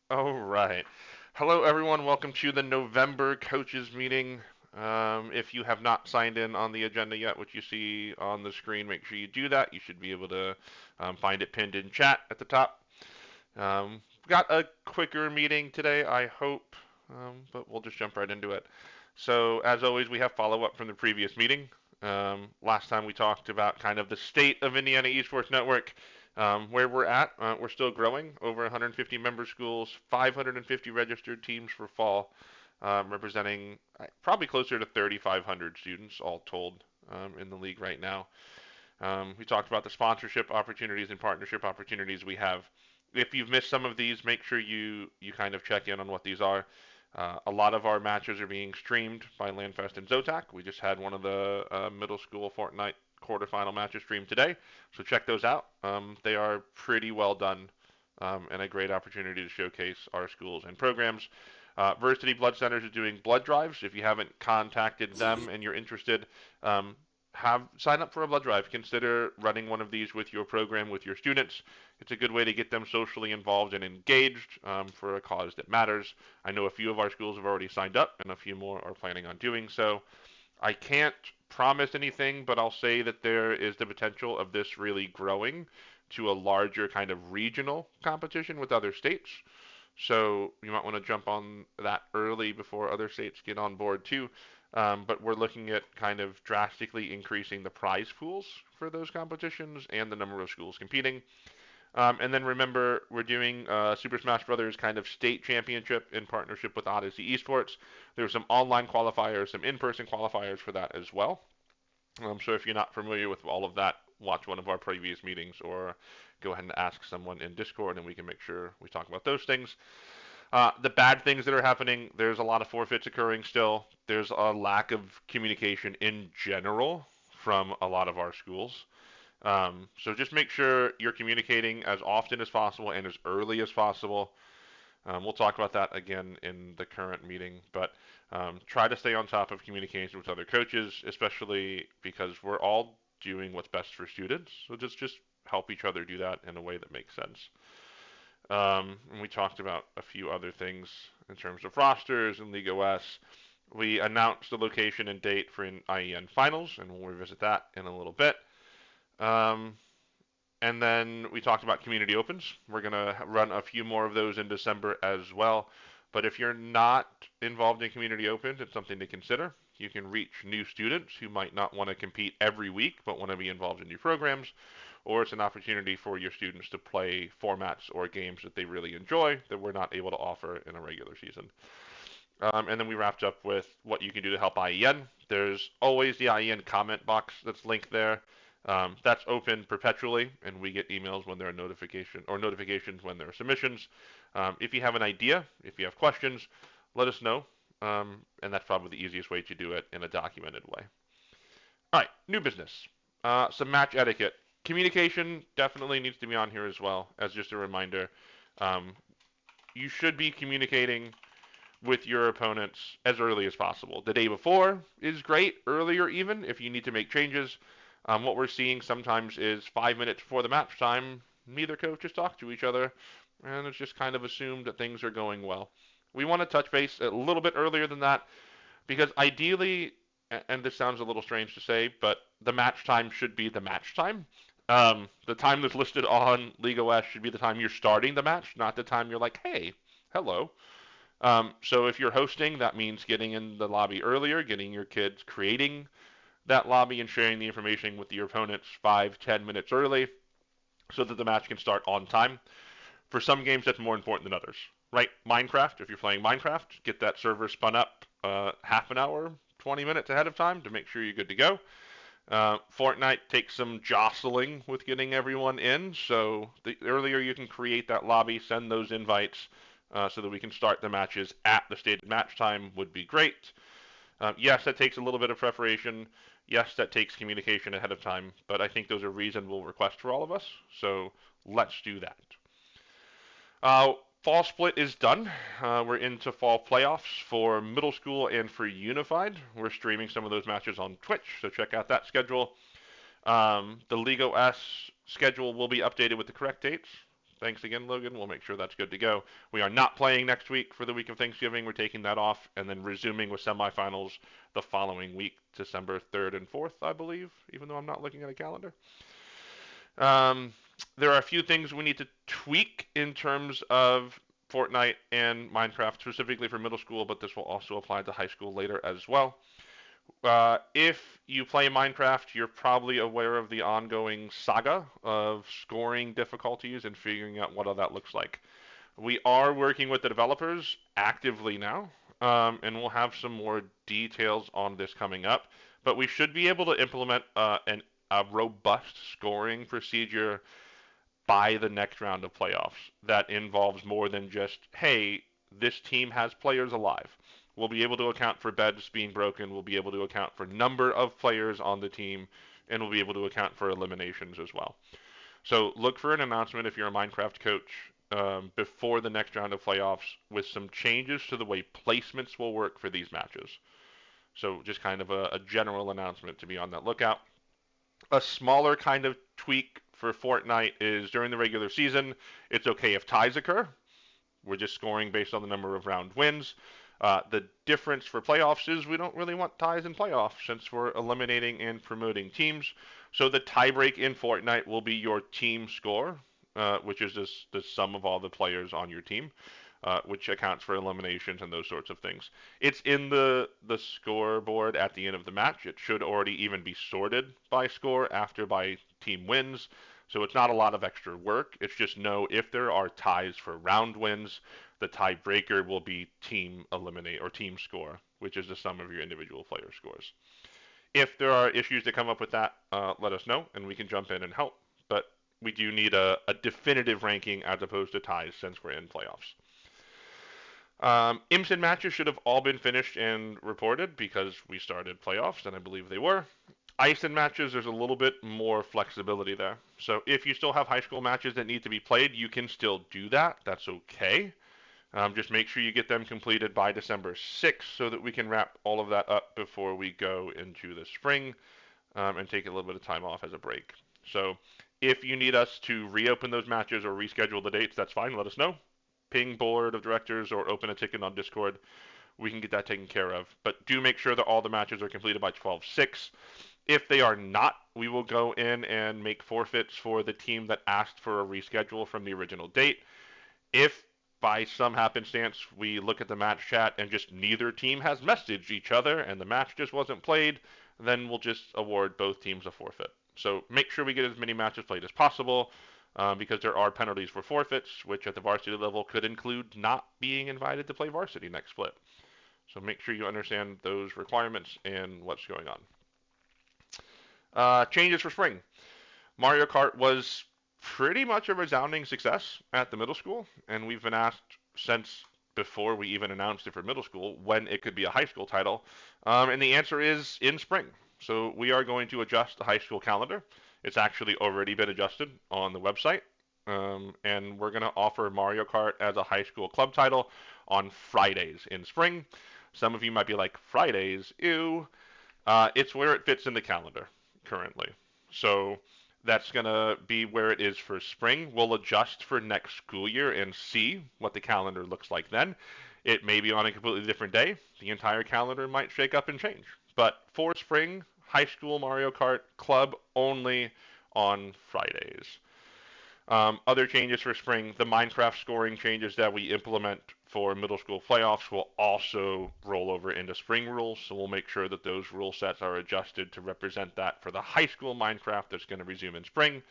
All right. Hello, everyone. Welcome to the November coaches meeting. If you have not signed in on the agenda yet, which you see on the screen, make sure you do that. You should be able to find it pinned in chat at the top. Got a quicker meeting today, I hope, but we'll just jump right into it. So, as always, we have follow up from the previous meeting. Last time we talked about kind of the state of Indiana Esports Network, where we're at. We're still growing, over 150 member schools, 550 registered teams for fall, representing probably closer to 3,500 students all told in the league right now. We talked about the sponsorship opportunities and partnership opportunities we have. If you've missed some of these, make sure you kind of check in on what these are. A lot of our matches are being streamed by Landfest and Zotac. We just had one of the middle school Fortnite quarterfinal matches streamed today, so check those out. They are pretty well done and a great opportunity to showcase our schools and programs. Varsity Blood Centers is doing blood drives. If you haven't contacted them and you're interested, um, have sign up for a blood drive. Consider running one of these with your program with your students. It's a good way to get them socially involved and engaged for a cause that matters. I know a few of our schools have already signed up, and a few more are planning on doing so. I can't promise anything, but I'll say that there is the potential of this really growing to a larger kind of regional competition with other states. So you might want to jump on that early before other states get on board too. But we're looking at kind of drastically increasing the prize pools for those competitions and the number of schools competing. And then remember, we're doing Super Smash Brothers kind of state championship in partnership with Odyssey Esports. There's some online qualifiers, some in-person qualifiers for that as well. So if you're not familiar with all of that, watch one of our previous meetings or go ahead and ask someone in Discord, and we can make sure we talk about those things. The bad things that are happening, there's a lot of forfeits occurring still. There's a lack of communication in general from a lot of our schools. So just make sure you're communicating as often as possible and as early as possible. We'll talk about that again in the current meeting, but try to stay on top of communication with other coaches, especially because we're all doing what's best for students. So just help each other do that in a way that makes sense. And we talked about a few other things in terms of rosters and LeagueOS. We announced the location and date for an IEN Finals, and we'll revisit that in a little bit. Um, and then we talked about community opens. We're going to run a few more of those in December as well. But if you're not involved in community opens, it's something to consider. You can reach new students who might not want to compete every week but want to be involved in new programs, or it's an opportunity for your students to play formats or games that they really enjoy that we're not able to offer in a regular season. And then we wrapped up with what you can do to help IEN. There's always the IEN comment box that's linked there. That's open perpetually, and we get emails when there are notifications when there are submissions. If you have an idea, if you have questions, let us know, and that's probably the easiest way to do it in a documented way. All right, new business. Some match etiquette. Communication definitely needs to be on here as well, as just a reminder. Um, you should be communicating with your opponents as early as possible. The day before is great, earlier even, if you need to make changes. What we're seeing sometimes is 5 minutes before the match time, neither coaches talk to each other, and it's just kind of assumed that things are going well. We want to touch base a little bit earlier than that because ideally, and this sounds a little strange to say, but the match time should be the match time. The time that's listed on LeagueOS should be the time you're starting the match, not the time you're like, hey, hello. So if you're hosting, that means getting in the lobby earlier, getting your kids creating that lobby and sharing the information with your opponents 5, 10 minutes early so that the match can start on time. For some games, that's more important than others, right? Minecraft, if you're playing Minecraft, get that server spun up half an hour, 20 minutes ahead of time to make sure you're good to go. Fortnite takes some jostling with getting everyone in, so the earlier you can create that lobby, send those invites so that we can start the matches at the stated match time would be great. Yes, that takes a little bit of preparation. Yes, that takes communication ahead of time, but I think those are reasonable requests for all of us, so let's do that. Fall split is done. We're into fall playoffs for middle school and for Unified. We're streaming some of those matches on Twitch, so check out that schedule. The LeagueOS schedule will be updated with the correct dates. thanks again, Logan. We'll make sure that's good to go. We are not playing next week for the week of Thanksgiving. We're taking that off and then resuming with semifinals the following week, December 3rd and 4th, I believe, even though I'm not looking at a calendar. Um, there are a few things we need to tweak in terms of Fortnite and Minecraft, specifically for middle school, but this will also apply to high school later as well. If you play Minecraft, you're probably aware of the ongoing saga of scoring difficulties and figuring out what all that looks like. We are working with the developers actively now, and we'll have some more details on this coming up. But we should be able to implement a robust scoring procedure by the next round of playoffs that involves more than just, hey, this team has players alive. We'll be able to account for beds being broken. We'll be able to account for number of players on the team, and we'll be able to account for eliminations as well. So look for an announcement if you're a Minecraft coach before the next round of playoffs with some changes to the way placements will work for these matches. So just kind of a general announcement to be on that lookout. A smaller kind of tweak for Fortnite is during the regular season, it's okay if ties occur. We're just scoring based on the number of round wins. The difference for playoffs is we don't really want ties in playoffs since we're eliminating and promoting teams. So the tiebreak in Fortnite will be your team score, which is the sum of all the players on your team, which accounts for eliminations and those sorts of things. It's in the scoreboard at the end of the match. It should already even be sorted by score after by team wins. So it's not a lot of extra work. It's just know if there are ties for round wins, the tiebreaker will be team eliminate or team score, which is the sum of your individual player scores. If there are issues that come up with that, let us know and we can jump in and help. But we do need a definitive ranking as opposed to ties since we're in playoffs. IMSEN matches should have all been finished and reported because we started playoffs, and I believe they were. IEN matches, there's a little bit more flexibility there. So if you still have high school matches that need to be played, you can still do that. That's okay. Just make sure you get them completed by December 6th so that we can wrap all of that up before we go into the spring and take a little bit of time off as a break. So if you need us to reopen those matches or reschedule the dates, that's fine. Let us know. Ping board of directors or open a ticket on Discord. We can get that taken care of. But do make sure that all the matches are completed by 12/6. If they are not, we will go in and make forfeits for the team that asked for a reschedule from the original date. If by some happenstance we look at the match chat and just neither team has messaged each other and the match just wasn't played, then we'll just award both teams a forfeit. So make sure we get as many matches played as possible because there are penalties for forfeits, which at the varsity level could include not being invited to play varsity next split. So make sure you understand those requirements and what's going on. Changes for spring. Mario Kart was pretty much a resounding success at the middle school, and we've been asked since before we even announced it for middle school when it could be a high school title, and the answer is in spring. So we are going to adjust the high school calendar. It's actually already been adjusted on the website, and we're going to offer Mario Kart as a high school club title on Fridays in spring. Some of you might be like, Fridays, ew. It's where it fits in the calendar currently. So that's going to be where it is for spring. We'll adjust for next school year and see what the calendar looks like then. It may be on a completely different day. The entire calendar might shake up and change. But for spring, high school Mario Kart club only on Fridays. Other changes for spring, the Minecraft scoring changes that we implement for middle school playoffs will also roll over into spring rules. So we'll make sure that those rule sets are adjusted to represent that for the high school Minecraft that's going to resume in spring.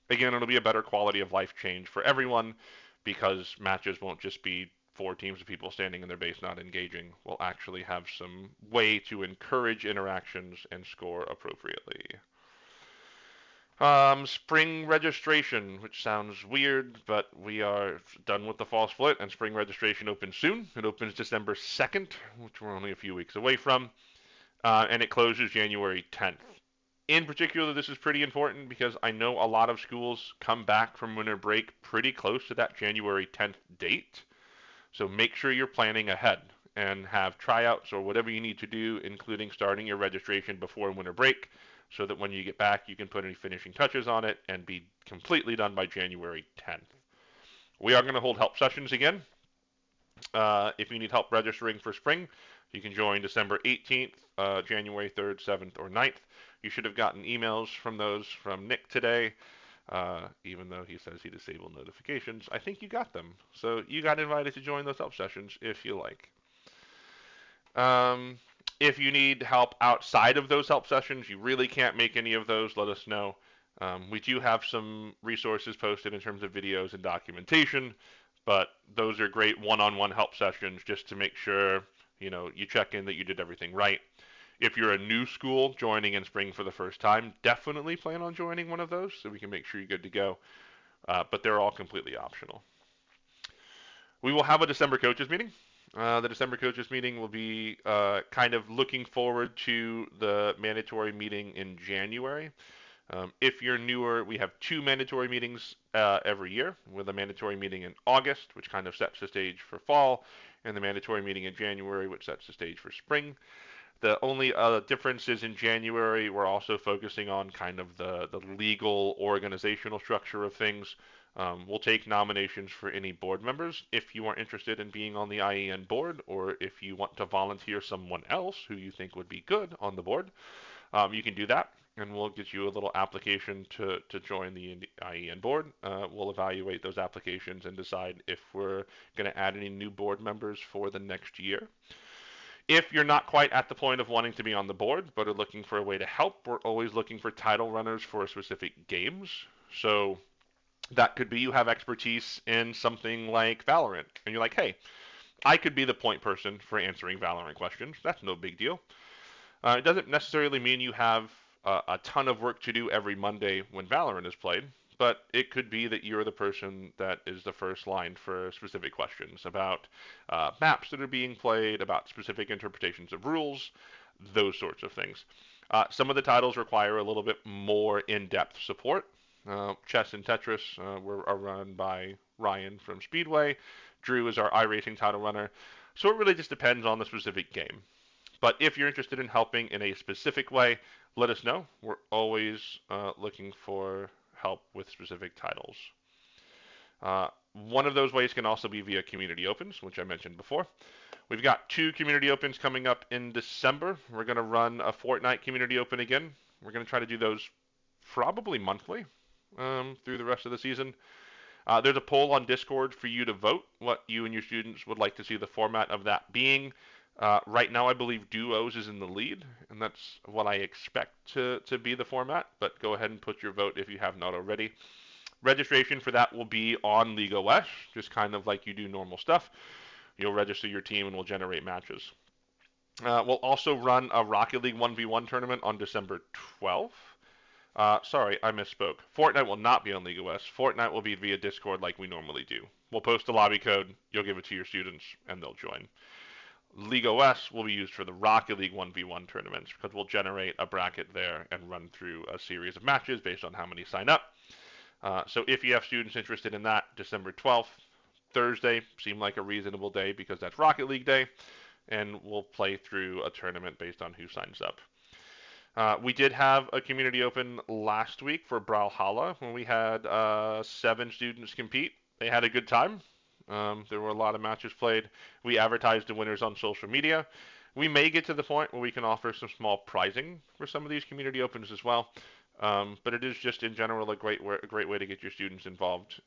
Again, it'll be a better quality of life change for everyone because matches won't just be 4 teams of people standing in their base not engaging. We'll actually have some way to encourage interactions and score appropriately. Spring registration, which sounds weird, but we are done with the fall split, and spring registration opens soon. It opens December 2nd, which we're only a few weeks away from, and it closes January 10th. In particular, this is pretty important because I know a lot of schools come back from winter break pretty close to that January 10th date. So make sure you're planning ahead and have tryouts or whatever you need to do, including starting your registration before winter break, so that when you get back, you can put any finishing touches on it and be completely done by January 10th. We are going to hold help sessions again. If you need help registering for spring, you can join December 18th, January 3rd, 7th, or 9th. You should have gotten emails from those from Nick today, even though he says he disabled notifications. I think you got them. So you got invited to join those help sessions if you like. Um, if you need help outside of those help sessions, you really can't make any of those, let us know. We do have some resources posted in terms of videos and documentation, but those are great one-on-one help sessions just to make sure, you check in that you did everything right. If you're a new school joining in spring for the first time, definitely plan on joining one of those so we can make sure you're good to go. But they're all completely optional. We will have a December coaches meeting. The December coaches meeting will be kind of looking forward to the mandatory meeting in January. If you're newer, we have two mandatory meetings every year, with a mandatory meeting in August, which kind of sets the stage for fall, and the mandatory meeting in January, which sets the stage for spring. The only difference is in January, we're also focusing on kind of the legal organizational structure of things. We'll take nominations for any board members. If you are interested in being on the IEN board, or if you want to volunteer someone else who you think would be good on the board, you can do that, and we'll get you a little application to join the IEN board. We'll evaluate those applications and decide if we're going to add any new board members for the next year. If you're not quite at the point of wanting to be on the board, but are looking for a way to help, we're always looking for title runners for specific games. So that could be you have expertise in something like Valorant, and you're like, hey, I could be the point person for answering Valorant questions. That's no big deal. It doesn't necessarily mean you have a ton of work to do every Monday when Valorant is played, but it could be that you're the person that is the first line for specific questions about maps that are being played, about specific interpretations of rules, those sorts of things. Some of the titles require a little bit more in-depth support. Chess and Tetris are run by Ryan from Speedway. Drew is our iRacing title runner. So it really just depends on the specific game. But if you're interested in helping in a specific way, let us know. We're always looking for help with specific titles. One of those ways can also be via community opens, which I mentioned before. We've got two community opens coming up in December. We're going to run a Fortnite community open again. We're going to try to do those probably monthly through the rest of the season. There's a poll on Discord for you to vote what you and your students would like to see the format of that being. Right now, I believe duos is in the lead, and that's what I expect to be the format, but go ahead and put your vote if you have not already. Registration for that will be on LeagueOS, just kind of like you do normal stuff. You'll register your team and we'll generate matches. We'll also run a Rocket League 1v1 tournament on December 12th. Sorry, I misspoke. Fortnite will not be on LeagueOS. Fortnite will be via Discord like we normally do. We'll post a lobby code, you'll give it to your students, and they'll join. LeagueOS will be used for the Rocket League 1v1 tournaments because we'll generate a bracket there and run through a series of matches based on how many sign up. So if you have students interested in that, December 12th, Thursday, seemed like a reasonable day because that's Rocket League Day, and we'll play through a tournament based on who signs up. We did have a community open last week for Brawlhalla when we had 7 students compete. They had a good time. There were a lot of matches played. We advertised the winners on social media. We may get to the point where we can offer some small prizing for some of these community opens as well. But it is just in general a great way to get your students involved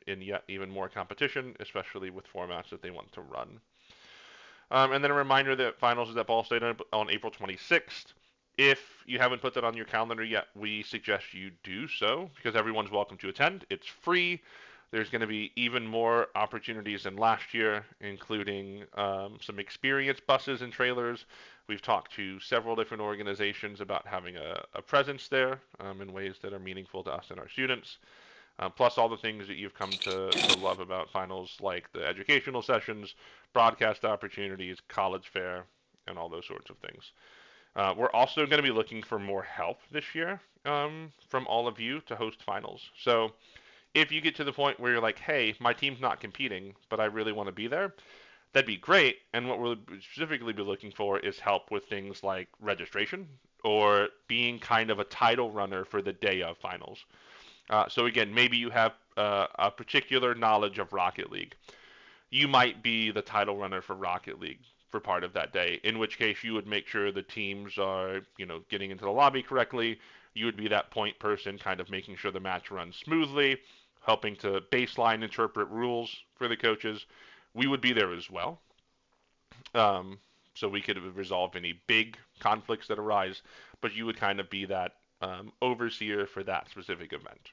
in yet even more competition, especially with formats that they want to run. And then a reminder that finals is at Ball State on April 26th. If you haven't put that on your calendar yet, we suggest you do so because everyone's welcome to attend. It's free. There's going to be even more opportunities than last year, including some experience buses and trailers. We've talked to several different organizations about having a presence there in ways that are meaningful to us and our students. Plus all the things that you've come to love about finals, like the educational sessions, broadcast opportunities, college fair, and all those sorts of things. We're also going to be looking for more help this year from all of you to host finals. So if you get to the point where you're like, hey, my team's not competing, but I really want to be there, that'd be great. And what we'll specifically be looking for is help with things like registration or being kind of a title runner for the day of finals. So again, maybe you have a particular knowledge of Rocket League. You might be the title runner for Rocket League for part of that day, in which case you would make sure the teams are, getting into the lobby correctly. You would be that point person kind of making sure the match runs smoothly, helping to baseline interpret rules for the coaches. We would be there as well. Um, so we could resolve any big conflicts that arise, but you would kind of be that overseer for that specific event.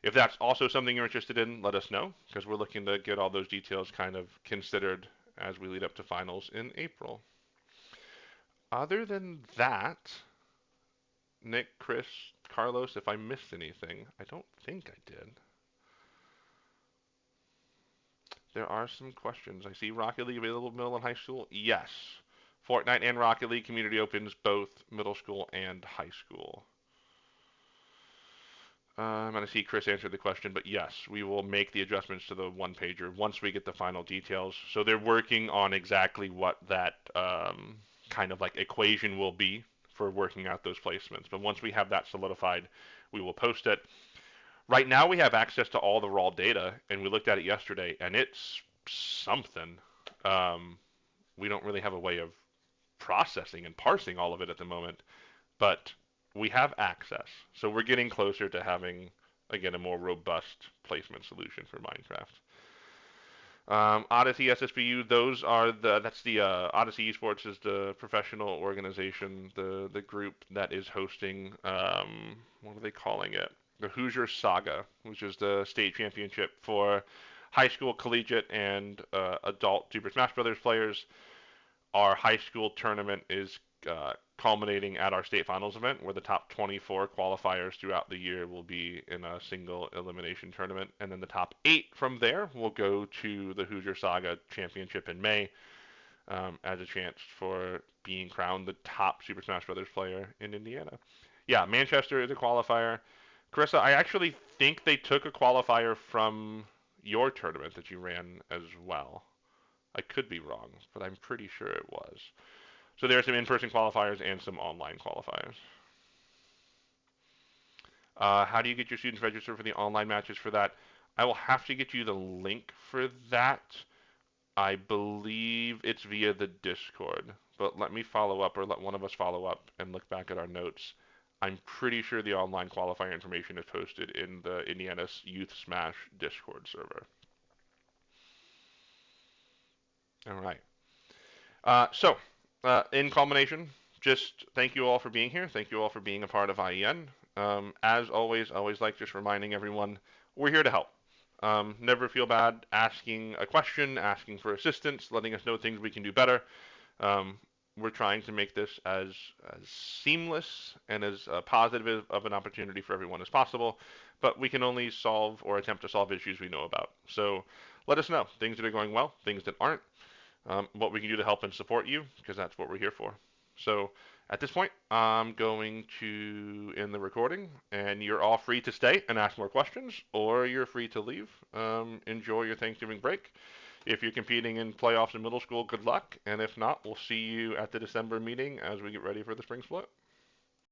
If that's also something you're interested in, let us know because we're looking to get all those details kind of considered as we lead up to finals in April. Other than that, Nick, Chris, Carlos, if I missed anything, I don't think I did. There are some questions. I see Rocket League available middle and high school. Yes. Fortnite and Rocket League community opens both middle school and high school. I'm going to see Chris answer the question, but yes, we will make the adjustments to the one pager once we get the final details. So they're working on exactly what that kind of like equation will be for working out those placements. But once we have that solidified, we will post it. Right now, we have access to all the raw data, and we looked at it yesterday, and it's something. Um, we don't really have a way of processing and parsing all of it at the moment, but we have access. So we're getting closer to having, again, a more robust placement solution for Minecraft. Odyssey SSBU, that's the Odyssey Esports is the professional organization, the group that is hosting, what are they calling it? The Hoosier Saga, which is the state championship for high school, collegiate, and adult Super Smash Brothers players. Our high school tournament is culminating at our state finals event, where the top 24 qualifiers throughout the year will be in a single elimination tournament, and then the top 8 from there will go to the Hoosier Saga Championship in May as a chance for being crowned the top Super Smash Brothers player in Indiana. Yeah, Manchester is a qualifier. Carissa, I actually think they took a qualifier from your tournament that you ran as well. I could be wrong, but I'm pretty sure it was. So there are some in-person qualifiers and some online qualifiers. How do you get your students registered for the online matches for that? I will have to get you the link for that. I believe it's via the Discord, but let me follow up or let one of us follow up and look back at our notes. I'm pretty sure the online qualifier information is posted in the Indiana Youth Smash Discord server. All right. In culmination, just thank you all for being here. Thank you all for being a part of IEN. As always, I always like just reminding everyone we're here to help. Never feel bad asking a question, asking for assistance, letting us know things we can do better. We're trying to make this as seamless and as positive of an opportunity for everyone as possible, but we can only solve or attempt to solve issues we know about. So let us know things that are going well, things that aren't, what we can do to help and support you, because that's what we're here for. So at this point, I'm going to end the recording, and you're all free to stay and ask more questions, or you're free to leave. Enjoy your Thanksgiving break. If you're competing in playoffs in middle school, good luck. And if not, we'll see you at the December meeting as we get ready for the spring split.